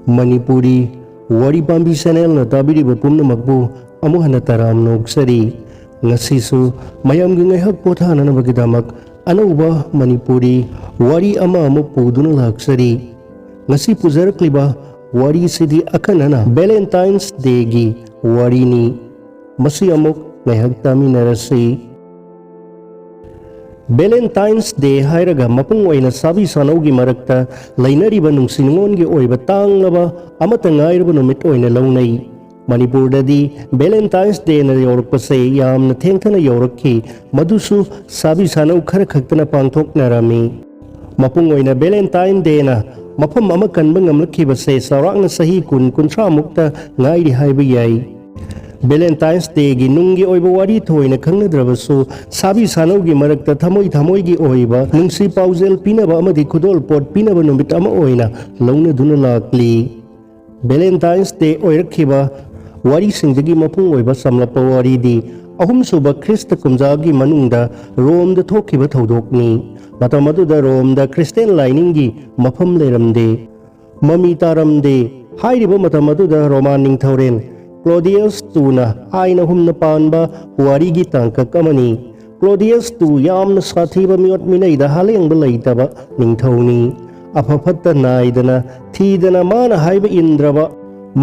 Manipuri Wari Pambi Channel na tabiriba pumnamakbu amuh hana taram noksari ngasisu mayam gi ngaihak pothanana bagidamak anauba Manipuri wari ama amuk puduna laksari ngasi pujarakliba wari sidi akanana Valentine's Day gi wari ni masi amuk ngaihak taminarasi Valentine's Day hairaga mapung oina sabi sanaugi marakta lainariba nungsinungongi oiba tanglaba amata ngairaba numit oina launai Manipurdadi Valentine's Day na yorokpase yamna thengthana yorakki madusu sabi sanau khara khaktana pangthoknarami mapung oina Valentine Day na mafam ama kanba ngamlakhibase sarakna sahi kun kunthra mukta ngairi haiba yai Valentine's Day gi nungi oiba wari thoina khangnadrabasu sabi sanau gi marakta thamoi gi oiba nungsi paujel pinaba amadi khudol pot pinaba numit ama oina launa duna lakli Valentine's Day oirakhiba wari singdagi mapung oiba samlapa wari di ahum suba Krista kumjagi manungda Rome da thokiba thodokni matam aduda Rome da Christian lining gi mafam leramde mami taramde hairiba matam aduda Roman ningthauren Claudius II na aina humna panba wari gi tangkak amani Claudius II yamna sathiba miot minaida halengba leitaba ningthauni afafatta naidana thidana mana haiba indraba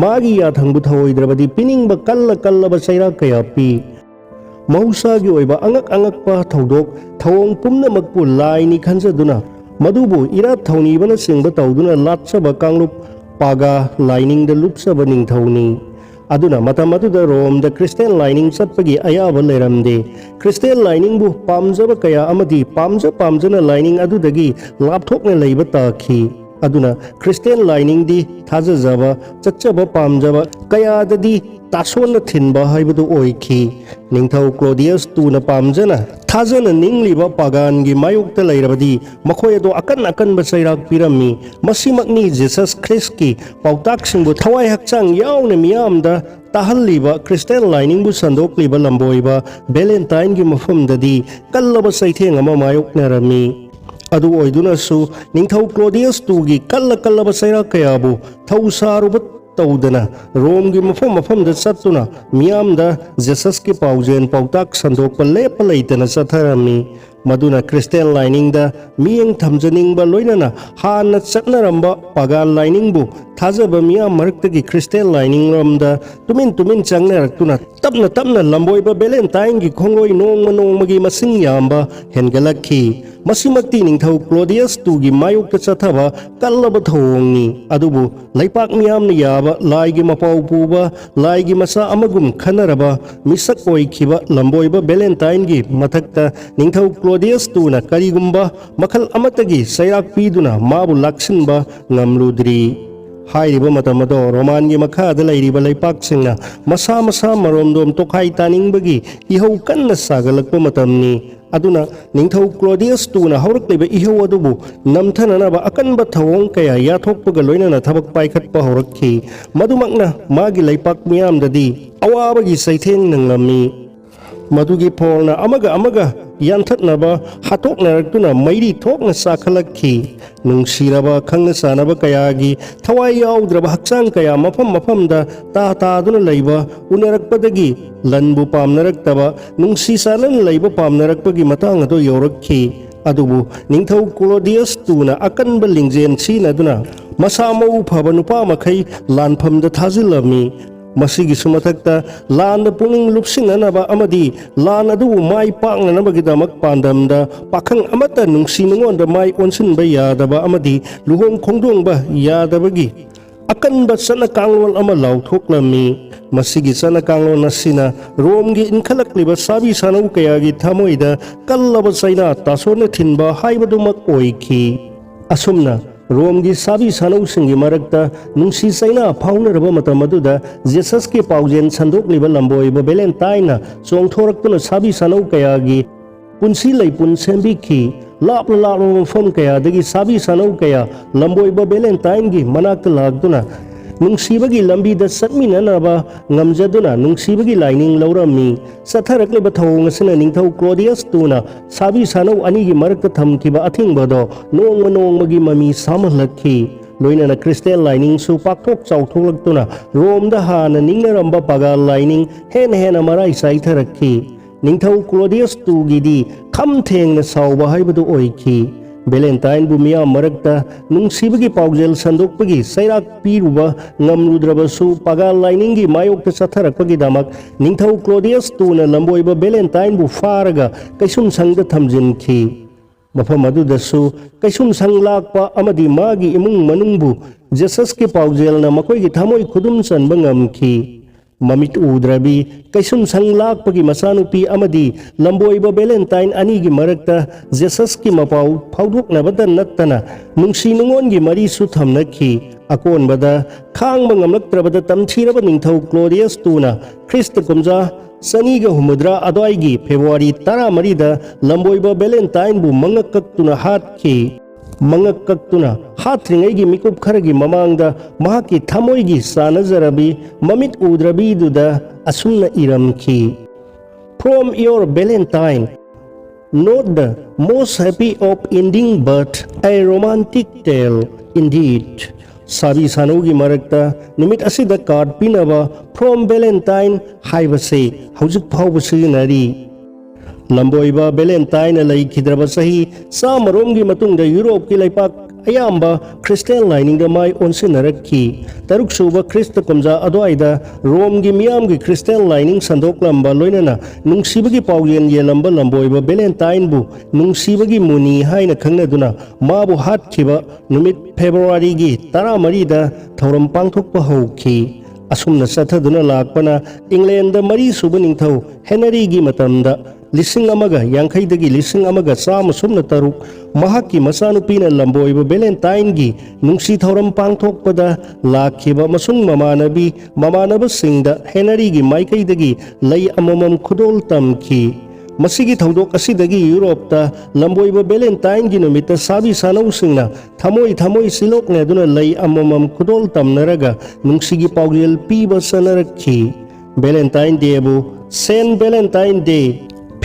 magi yathangbu thaoidrabadi piningba kallaba saira kaya pi mahausa gi oiba angakpa thodok thawong pumnamakpu laini khanjaduna madubu ira thaunibana singba tawduna latchaba kanglup paga lining da lupsaba ningthauni aduna matam aduda Rome da Christian lining satpagi ayaba leramde Christian lining bu pamjaba kaya amadi pamjana lining adudagi lapthokna leiba takhi aduna Christian lining di thajajaba chachaba pamjaba kaya dadi tasona thinba haibadu oikhi ningthau Claudius II na pamjana thajana ningliba pagan gi mayokta leirabadi makhoi ado akan basairak pirami masimakni Jesus Christ ki pautak singbu thawai hakchang yauna miyamda tahalliba Christian lining bu sandokliba lamboiba Valentine gi mafamdadi kallaba saitheng ama mayoknarami adu oiduna su ningthau Claudius II gi kallaba sairak kayabu thausaruba tawdana Rome gi mafam da satuna miyamda Jesus ki paujen pautak sandokpa lepa leitana satharami maduna Christian lining da miyeng thamjaning ba loinana hana chatnaramba pagan lining bu thajaba miyam maraktagi Christian lining ramda tumin changnarakuna tapna lamboiba Valentine gi khongoi nongma gi masing yamba hengalakhi masimakti ningthau Claudius II gi mayokta chathaba kallaba thongni adubu leipak miyamna yaba laigi mapau puba laigi masa amagum khanaraba misak oikhiba lamboiba Valentine gi mathakta ningthau Claudius II na karigumba makhal amatagi sairak piduna mabu laksinba ngamludri hairiba matamado Roman gi makhada leiriba leipaksingna masa maromdom tokhai taningbagi ihau kanna sagalakpa matamni aduna ningthau Claudius II na haurakliba ihau adubu namthananaba akanba thawong kaya yathokpaga loinana thabak paikhatpa haurakhi madumakna magi leipak miyamdadi awabagi saitheng nanglammi madugi pholna amaga yanthatnaba hatoknarakuna mairi thokna sakhalakhi nungsiraba khangna sanaba kayagi thawai yaudraba hakchang kaya mafamda ta duna leiba unarakpadagi lanbu pamnaraktaba nungsi salan leiba pamnarakpagi matang ado yorakhi adubu ningthau Claudius II na akanba lingjen sinaduna masamau phaba nupa makhai lanphamda thajilami masigi sumathakta lan puning lupsinganaba amadi lan adu mai pangnanabagidamag pandamda pakhang amata nungsinungonda mai onsinba yadaba amadi luhong khongdongba yadabagi akanba sana kanglol ama lauthoklami masigi sana kanglol nasina Rome gi inkhalakliba sabi sanau kayagi thamoida kallaba saina tasona thinba haibadumak oikhi asumna Rome gi sabi sanau singi marakta nungsi saina phaunaraba matam aduda Jesus ki paujen sandokliba lamboiba Valentine na chongthoraktuna sabi sanau kayagi punsi leipun sembikhi lapla mafam kaya dagi sabi sanau kaya lamboiba Valentine gi manakta lagduna nungsibagi lambida satminanaba ngamjaduna nungsibagi lining laurami satharakliba thawong asina ningthau Claudius II na sabi sanau anigi marakta thamkiba athingbado nongmagi mami samalakhi loinana Christian lining su pakthok chautholaktuna Rome da hana ningnaramba pagal lining hen amarai saitharakhi ningthau Claudius II gidi kham thengna sauba haibadu oikhi Valentine bu miyam marakta nungsibagi paujel sandokpagi sairak piruba ngamrudrabasu pagal lining gi mayokta satharakpagi damak ningthau Claudius II na lamboiba Valentine bu faraga kaisum sangda thamjinki mafam adudasu kaisum sang lakpa amadi magi imung manungbu Jesus ki paujel na makoi gi thamoi khudum chanba ngamki mamit udrabi kaisum sang lakpagi masanupi amadi lamboiba Valentine ani gi marakta Jesus ki mapau phaudok nabada nattana nungsi nungon gi mari su thamnakhi akon bada khang bangamlaktrabada tamthiraba ningthau Claudius II na Christ kumja Saniga humudra adoigi February 13 da lamboiba Valentine bu mangakaktuna hatki mangakaktuna hatringai mikup kharagi mamangda mahaki thamoigi sanazarabi mamit udrabi duda asumna iramki from your Valentine not the most happy of ending but a romantic tale indeed Sabi sanogi marakta numit asida card pinaba from Valentine haibase haujuk phauba siginari lamboiba Valentine lai khidraba sahi samaromgi matungda Europe ki laipak ayamba Christian lining da mai onsinaraki taruk suba Christ kumja adoida Rome gi miyam gi Christian lining sandok lamba loinana nungsibagi pauyen yelamba lamboiba Valentine bu nungsibagi muni haina khangnaduna mabu hatkiba numit February gi 13 da thoram pangthokpa hauki asumna sathaduna lakpana England da mari suba ningthau Henry gi matamda lising amaga yankhai dagi lising amaga sama sumna taruk mahaki masanupina lamboiba Valentine gi nungsi thoram pangthokpada lakhiba masung mamanaba singda Henry gi maikai dagi lay amamam khudol tamki masigi thaudok asidagi Europe ta lamboiba Valentine gi numita sabi sanau singna thamoi silok ne duna lay amamam khudol tamnaraga nungsigi paugel piba sanarakhi Valentine Day bu Saint Valentine Day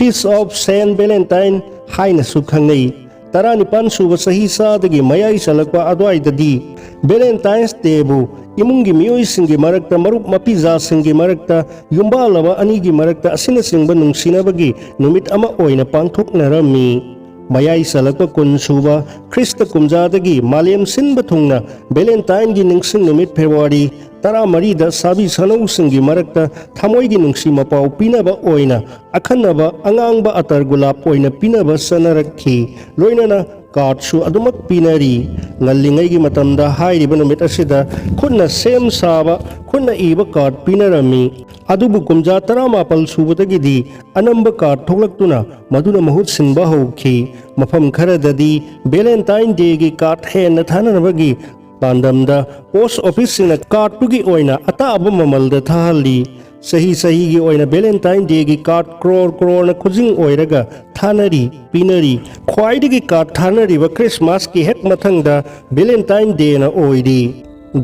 Peace of Saint Valentine haina sukhangai taranipan suba sahi sadagi mayai salakwa adwaidadi Valentine's Day bu imungi miyoi singi marakta marup mapiza singi marakta yumbalaba anigi marakta asina singba nungsinabagi numit ama oina pangthoknarami mayai salakwa kunsuba Christ kumjadagi malem sinba thungna Valentine gi ningsing numit February 13 da sabi sanau singi marakta thamoi gi nungsi mapau pinaba oina akhanaba angangba atar gulap oina pinaba sanarakhi loinana Kartsu adumak pinari ngallingai gi matamda hairiba numit asida khunna sem saba khunna iba card pinarami adubu kumja 19 subadagidi anamba card thoklaktuna maduna mahut sinba hauki mafam kharadadi Valentine Day gi card henna thananabagi pandamda post office sina card tugi oina ataba mamalda thahali sahi gi oina Valentine Day gi card crore na khujing oiraga thanari pinari khwaidagi card thanari ba Christmas ki hek mathangda Valentine Day na oidi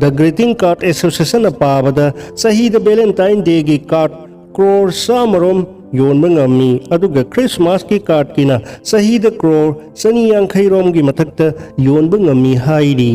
The Greeting Card Association apabada sahi the Valentine Day gi card crore samarom yonba ngami aduga Christmas ki card kina sahi the crore sani yankhai rom gi mathakta yonba ngami hairi